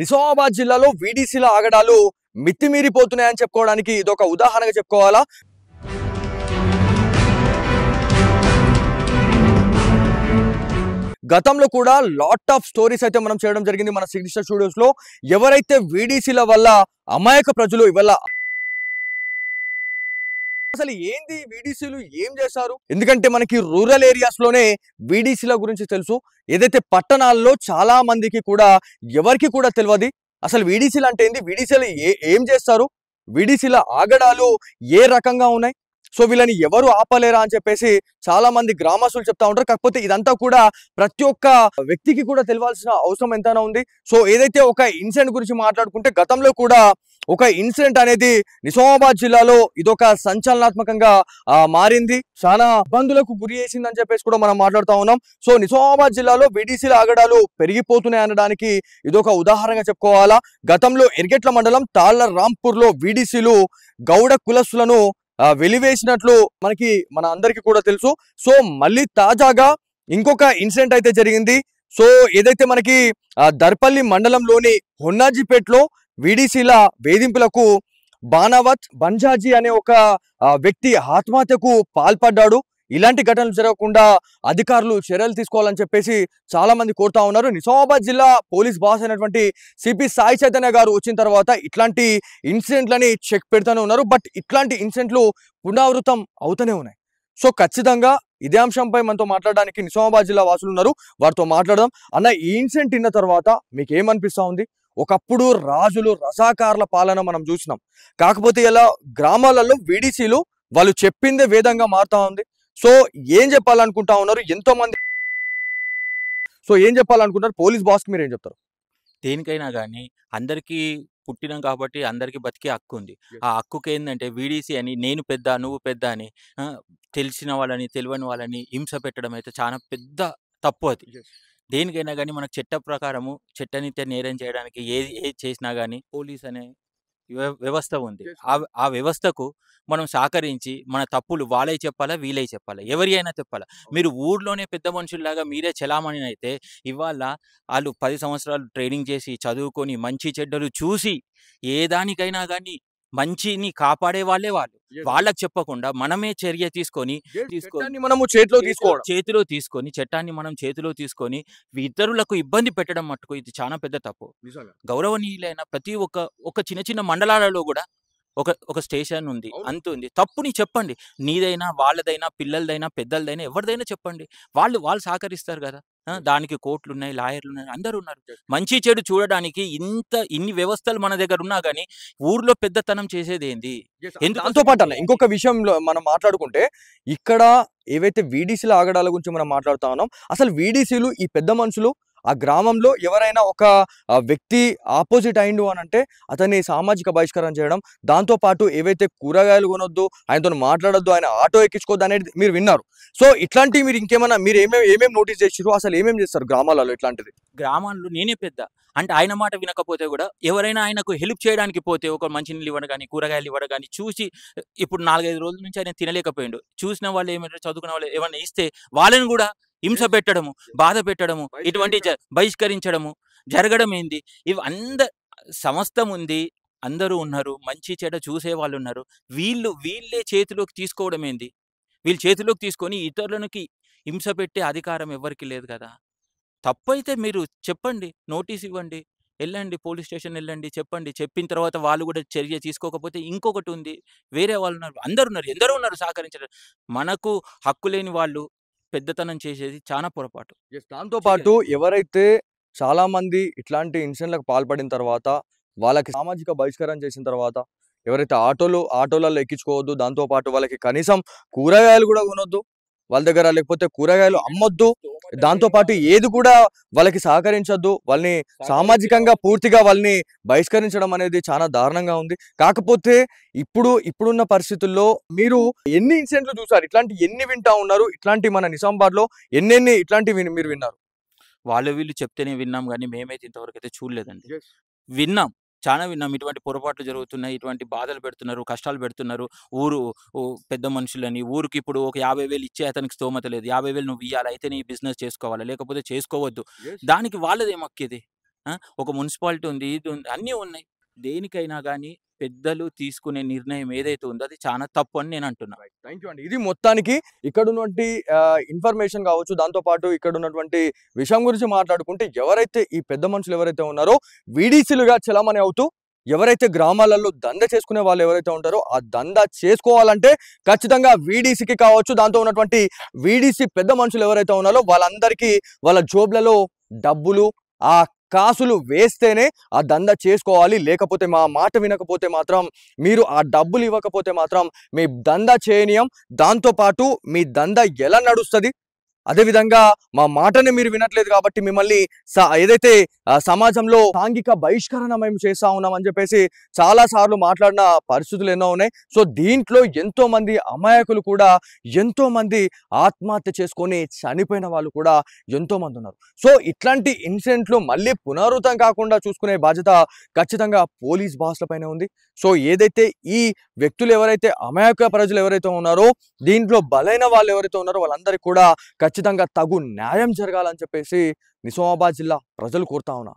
నిజామాబాద్ జిల్లాలో వీడీసీల ఆగడాలు మితిమీరిపోతున్నాయని చెప్పుకోవడానికి ఇదొక ఉదాహరణగా చెప్పుకోవాలా. గతంలో కూడా లాట్ ఆఫ్ స్టోరీస్ అయితే మనం చేయడం జరిగింది మన సిగ్నేచర్ స్టూడియోస్ లో. ఎవరైతే వీడీసీల వల్ల అమాయక ప్రజలు ఇవాళ అసలు ఏంది వీడీసీలు ఏం చేశారు? ఎందుకంటే మనకి రూరల్ ఏరియాస్ లోనే వీడీసీల గురించి తెలుసు. ఏదైతే పట్టణాల్లో చాలా మందికి కూడా ఎవరికి కూడా తెలియదు అసలు వీడీసీలు అంటే ఏంది, వీడీసీలు ఏం చేస్తారు, వీడీసీల ఆగడాలు ఏ రకంగా ఉన్నాయి, సో వీళ్ళని ఎవరు ఆపలేరా అని చెప్పేసి చాలా మంది గ్రామస్తులు చెప్తా ఉంటారు. కాకపోతే ఇదంతా కూడా ప్రతి ఒక్క వ్యక్తికి కూడా తెలియాల్సిన అవసరం ఎంతైనా ఉంది. సో ఏదైతే ఒక ఇన్సిడెంట్ గురించి మాట్లాడుకుంటే గతంలో కూడా ఒక ఇన్సిడెంట్ అనేది నిజామాబాద్ జిల్లాలో ఇదొక సంచలనాత్మకంగా మారింది, చాలా ఇబ్బందులకు గురి చేసిందని చెప్పేసి కూడా మనం మాట్లాడుతూ ఉన్నాం. సో నిజామాబాద్ జిల్లాలో వీడీసీల ఆగడాలు పెరిగిపోతున్నాయి అనడానికి ఇదొక ఉదాహరణగా చెప్పుకోవాలా. గతంలో ఎర్గెట్ల మండలం తాళ్ల రాంపూర్ లో వీడీసీలు గౌడ కులస్తులను వెలివేసినట్లు మన అందరికీ కూడా తెలుసు. సో మళ్ళీ తాజాగా ఇంకొక ఇన్సిడెంట్ అయితే జరిగింది. సో ఏదైతే మనకి దర్పల్లి మండలంలోని హొన్నాజీపేటలో వీడీసీల వేధింపులకు బానావత్ బంజాజీ అనే ఒక వ్యక్తి ఆత్మహత్యకు పాల్పడ్డాడు. ఇలాంటి ఘటనలు జరగకుండా అధికారులు చర్యలు తీసుకోవాలని చెప్పేసి చాలా మంది కోరుతా ఉన్నారు. నిజామాబాద్ జిల్లా పోలీస్ బాస్ అయినటువంటి సిపి సాయి చైతన్య గారు వచ్చిన తర్వాత ఇట్లాంటి ఇన్సిడెంట్లని చెక్ పెడుతూనే ఉన్నారు. బట్ ఇట్లాంటి ఇన్సిడెంట్లు పునరావృతం అవుతూనే ఉన్నాయి. సో ఖచ్చితంగా ఇదే అంశంపై మనతో మాట్లాడడానికి నిజామాబాద్ జిల్లా వాసులు ఉన్నారు, వారితో మాట్లాడదాం. అన్న, ఈ ఇన్సిడెంట్ విన్న తర్వాత మీకు ఏమనిపిస్తా ఉంది? ఒకప్పుడు రాజులు రజాకారుల పాలన మనం చూసినాం, కాకపోతే ఇలా గ్రామాలలో వీడీసీలు వాళ్ళు చెప్పిందే వేదంగా మారుతా ఉంది. సో ఏం చెప్పాలనుకుంటా ఉన్నారు ఎంతో మంది? సో ఏం చెప్పాలనుకుంటారు పోలీస్ బాస్ కి, మీరు ఏం చెప్తారు? దేనికైనా కానీ అందరికీ పుట్టినాం కాబట్టి అందరికీ బతికే హక్కు ఉంది. ఆ హక్కుకి ఏంటంటే వీడీసీ అని, నేను పెద్ద నువ్వు పెద్ద అని తెలిసిన వాళ్ళని తెలియని వాళ్ళని హింస పెట్టడం అయితే చాలా పెద్ద తప్పు. అది దేనికైనా కానీ మనకు చట్ట ప్రకారము చట్టరీత్యా నేరం చేయడానికి ఏది చేసినా కానీ పోలీస్ అనే వ్యవస్థ ఉంది. ఆ వ్యవస్థకు మనం సహకరించి మన తప్పులు వాళ్ళే చెప్పాలా వీళ్ళే చెప్పాలా, ఎవరి అయినా చెప్పాలా. మీరు ఊర్లోనే పెద్ద మనుషుల్లాగా మీరే చలామణి అయితే ఇవాళ వాళ్ళు 10 సంవత్సరాలు ట్రైనింగ్ చేసి చదువుకొని మంచి చెడ్డలు చూసి ఏ దానికైనా కానీ మంచిని కాపాడే వాళ్ళే వాళ్ళు. వాళ్ళకి చెప్పకుండా మనమే చర్య తీసుకొని మనము చేతిలో తీసుకొని చట్టాన్ని మనం చేతిలో తీసుకొని ఇతరులకు ఇబ్బంది పెట్టడం మట్టుకు ఇది చాలా పెద్ద తప్పు. గౌరవనీయులైన ప్రతి ఒక్క చిన్న చిన్న మండలాలలో కూడా ఒక స్టేషన్ ఉంది, అంత ఉంది. తప్పుని చెప్పండి, నీదైనా వాళ్ళదైనా పిల్లలదైనా పెద్దలదైనా ఎవరిదైనా చెప్పండి, వాళ్ళు సహకరిస్తారు కదా. దానికి కోర్టులు ఉన్నాయి, లాయర్లు ఉన్నాయి, అందరూ ఉన్నారు. మంచి చెడు చూడడానికి ఇన్ని వ్యవస్థలు మన దగ్గర ఉన్నా కానీ ఊర్లో పెద్దతనం చేసేది ఏంది? దాంతో పాటు అన్న ఇంకొక విషయంలో మనం మాట్లాడుకుంటే, ఇక్కడ ఏవైతే వీడీసీల ఆగడాల గురించి మనం మాట్లాడుతా ఉన్నాం, అసలు వీడీసీలు ఈ పెద్ద మనుషులు ఆ గ్రామంలో ఎవరైనా ఒక వ్యక్తి ఆపోజిట్ అయిండు అని అంటే అతన్ని సామాజిక బహిష్కరణ చేయడం, దాంతో పాటు ఏవైతే కూరగాయలు కొనొద్దు, ఆయనతో మాట్లాడొద్దు, ఆయన ఆటో ఎక్కించుకోవద్దు అనేది మీరు విన్నారు. సో ఇట్లాంటివి మీరు ఇంకేమైనా మీరు ఏమేమి నోటీస్ చేసారు, అసలు ఏమేమి చేస్తారు గ్రామాలలో ఇట్లాంటిది? గ్రామాల్లో నేనే పెద్ద అంటే ఆయన మాట వినకపోతే కూడా ఎవరైనా ఆయనకు హెల్ప్ చేయడానికి పోతే ఒక మంచినీళ్ళు ఇవ్వడం కానీ కూరగాయలు ఇవ్వడం కానీ చూసి, ఇప్పుడు 4-5 రోజుల నుంచి ఆయన తినలేకపోయిండు, చూసిన వాళ్ళు ఏమంటారు, చదువుకున్న వాళ్ళు ఏమన్నా ఇస్తే వాళ్ళని కూడా హింస పెట్టడము, బాధ పెట్టడము, ఇటువంటి బహిష్కరించడము జరగడం ఏంది? ఇవి సమస్తం ఉంది, అందరూ ఉన్నారు, మంచి చెడ్డ చూసే వాళ్ళు ఉన్నారు. వీళ్ళే చేతిలోకి తీసుకోవడం ఏంది? వీళ్ళు చేతిలోకి తీసుకొని ఇతరులకి హింస పెట్టే అధికారం ఎవరికి లేదు కదా. తప్పైతే మీరు చెప్పండి, నోటీస్ ఇవ్వండి, వెళ్ళండి పోలీస్ స్టేషన్ వెళ్ళండి, చెప్పండి. చెప్పిన తర్వాత వాళ్ళు కూడా చర్య తీసుకోకపోతే ఇంకొకటి ఉంది, వేరే వాళ్ళు ఉన్నారు, అందరు ఉన్నారు, ఎందరో ఉన్నారు సహకరించడం. మనకు హక్కు లేని వాళ్ళు పెద్దతనం చేసేది చాలా పొరపాటు. దాంతో పాటు ఎవరైతే చాలా మంది ఇట్లాంటి ఇన్సిడెంట్లకు పాల్పడిన తర్వాత వాళ్ళకి సామాజిక బహిష్కరణ చేసిన తర్వాత ఎవరైతే ఆటోలలో ఎక్కించుకోవద్దు, దాంతో పాటు వాళ్ళకి కనీసం కూరగాయలు కూడా కొనొద్దు వాళ్ళ దగ్గర, లేకపోతే కూరగాయలు అమ్మొద్దు, దాంతో పాటు ఏది కూడా వాళ్ళకి సహకరించొద్దు, వాళ్ళని సామాజికంగా పూర్తిగా వాళ్ళని బహిష్కరించడం అనేది చాలా దారుణంగా ఉంది. కాకపోతే ఇప్పుడున్న పరిస్థితుల్లో మీరు ఎన్ని ఇన్సిడెంట్లు చూసారు, ఇట్లాంటి ఎన్ని వింటా ఉన్నారు, ఇట్లాంటి మన నిజామాబాద్ లో ఎన్ని ఇట్లాంటివి మీరు విన్నారు? వీళ్ళు చెప్తేనే విన్నాం కానీ మేమైతే ఇంతవరకు అయితే చూడలేదండి. విన్నాం, చాలా విన్నాం, ఇటువంటి పొరపాట్లు జరుగుతున్నాయి, ఇటువంటి బాధలు పెడుతున్నారు, కష్టాలు పెడుతున్నారు. పెద్ద మనుషులని ఊరికి ఇప్పుడు ఒక 50,000 ఇచ్చే అతనికి స్తోమత లేదు, 50,000 నువ్వు ఇవ్వాలి, అయితే నీ బిజినెస్ చేసుకోవాలి, లేకపోతే చేసుకోవద్దు. దానికి వాళ్ళదేం హక్కు ఇది? ఒక మున్సిపాలిటీ ఉంది, ఇది ఉంది, అన్నీ ఉన్నాయి. దేనికైనా గానీ పెద్దలు తీసుకునే నిర్ణయం ఏదైతే ఉందో అది చాలా తప్పు అని నేను అంటున్నా. థ్యాంక్ యూ అండి. ఇది మొత్తానికి ఇక్కడ ఉన్నటువంటి ఇన్ఫర్మేషన్ కావచ్చు, దాంతో పాటు ఇక్కడ ఉన్నటువంటి విషయం గురించి మాట్లాడుకుంటే ఎవరైతే ఈ పెద్ద మనుషులు ఎవరైతే ఉన్నారో వీడీసీలుగా చలామణి అవుతూ ఎవరైతే గ్రామాలలో దంద చేసుకునే వాళ్ళు ఎవరైతే ఉంటారో ఆ దంద చేసుకోవాలంటే ఖచ్చితంగా వీడీసీకి కావచ్చు, దాంతో ఉన్నటువంటి వీడీసీ పెద్ద మనుషులు ఎవరైతే ఉన్నారో వాళ్ళందరికీ వాళ్ళ జోబ్లలో డబ్బులు ఆ కాసులు వేస్తేనే ఆ దంద చేసుకోవాలి. లేకపోతే మా మాట వినకపోతే మాత్రం, మీరు ఆ డబ్బులు ఇవ్వకపోతే మాత్రం మీ దంద చేయనీయం. దాంతోపాటు మీ దంద ఎలా నడుస్తుంది, అదేవిధంగా మా మాటని మీరు వినట్లేదు కాబట్టి మిమ్మల్ని ఏదైతే సమాజంలో సాంఘిక బహిష్కరణ మేము చేస్తా ఉన్నాం అని చెప్పేసి చాలా సార్లు మాట్లాడిన పరిస్థితులు ఎన్నో ఉన్నాయి. సో దీంట్లో ఎంతో మంది అమాయకులు కూడా, ఎంతో మంది ఆత్మహత్య చేసుకొని చనిపోయిన వాళ్ళు కూడా ఎంతో మంది ఉన్నారు. సో ఇట్లాంటి ఇన్సిడెంట్లు మళ్ళీ పునరావృతం కాకుండా చూసుకునే బాధ్యత ఖచ్చితంగా పోలీస్ బాస్లపైనే ఉంది. సో ఏదైతే ఈ వ్యక్తులు ఎవరైతే అమాయక ప్రజలు ఎవరైతే ఉన్నారో, దీంట్లో బలైన వాళ్ళు ఎవరైతే ఉన్నారో వాళ్ళందరికీ కూడా ఖచ్చితంగా తగు న్యాయం జరగాలని చెప్పేసి నిజామాబాద్ జిల్లా ప్రజలు కోరుతా ఉన్నారు.